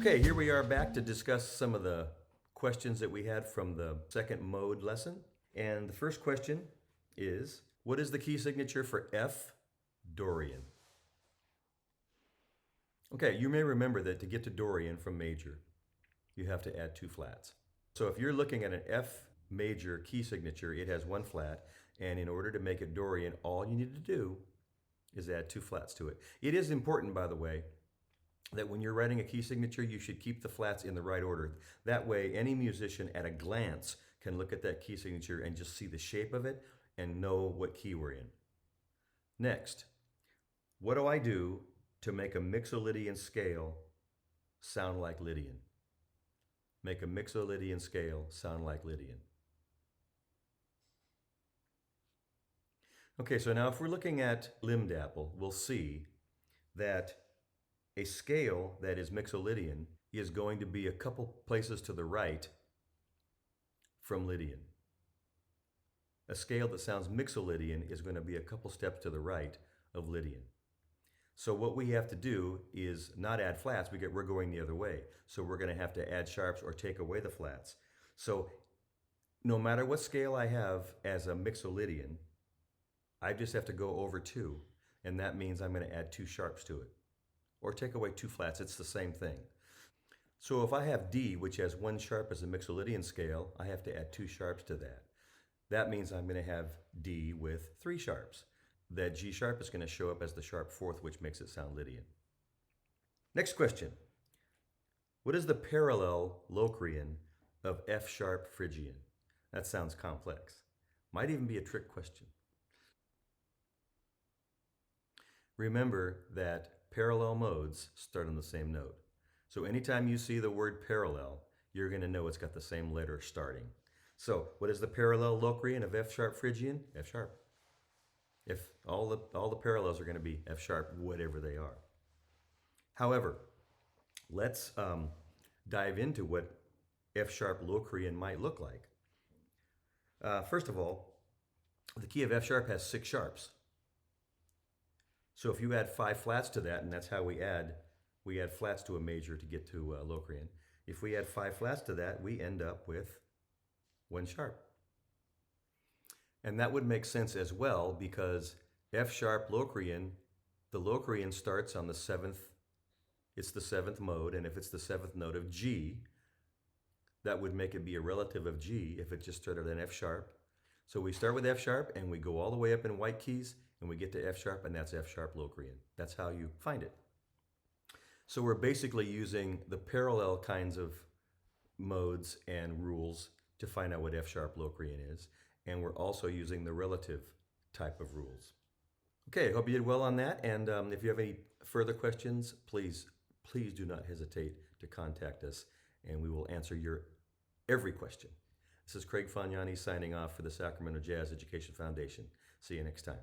Okay, here we are back to discuss some of the questions that we had from the second mode lesson. And the first question is, what is the key signature for F Dorian? Okay, you may remember that to get to Dorian from major, you have to add two flats. So if you're looking at an F major key signature, it has one flat, and in order to make it Dorian, all you need to do is add two flats to it. It is important, by the way, that when you're writing a key signature, you should keep the flats in the right order. That way, any musician at a glance can look at that key signature and just see the shape of it and know what key we're in. Next, what do I do to make a Mixolydian scale sound like Lydian? Make a Mixolydian scale sound like Lydian. Okay, so now if we're looking at limb dapple, we'll see that a scale that is Mixolydian is going to be a couple places to the right from Lydian. A scale that sounds Mixolydian is going to be a couple steps to the right of Lydian. So what we have to do is not add flats, we're going the other way. So we're going to have to add sharps or take away the flats. So no matter what scale I have as a Mixolydian, I just have to go over 2, and that means I'm going to add 2 sharps to it. Or take away 2 flats, it's the same thing. So if I have D, which has 1 sharp as a Mixolydian scale, I have to add 2 sharps to that. That means I'm going to have D with 3 sharps. That G sharp is going to show up as the sharp 4th, which makes it sound Lydian. Next question. What is the parallel Locrian of F sharp Phrygian? That sounds complex. Might even be a trick question. Remember that parallel modes start on the same note. So anytime you see the word parallel, you're going to know it's got the same letter starting. So what is the parallel Locrian of F sharp Phrygian? F sharp. If all the parallels are going to be F sharp, whatever they are. However, let's dive into what F sharp Locrian might look like. First of all, the key of F sharp has 6 sharps. So if you add 5 flats to that, and that's how we add flats to a major to get to Locrian. If we add 5 flats to that, we end up with 1 sharp. And that would make sense as well because F sharp Locrian, the Locrian starts on the 7th, it's the 7th mode, and if it's the 7th note of G, that would make it be a relative of G if it just started on F sharp. So we start with F sharp and we go all the way up in white keys and we get to F sharp, and that's F sharp Locrian. That's how you find it. So we're basically using the parallel kinds of modes and rules to find out what F sharp Locrian is, and we're also using the relative type of rules. Okay, I hope you did well on that, and if you have any further questions, please do not hesitate to contact us, and we will answer your every question. This is Craig Faniani signing off for the Sacramento Jazz Education Foundation. See you next time.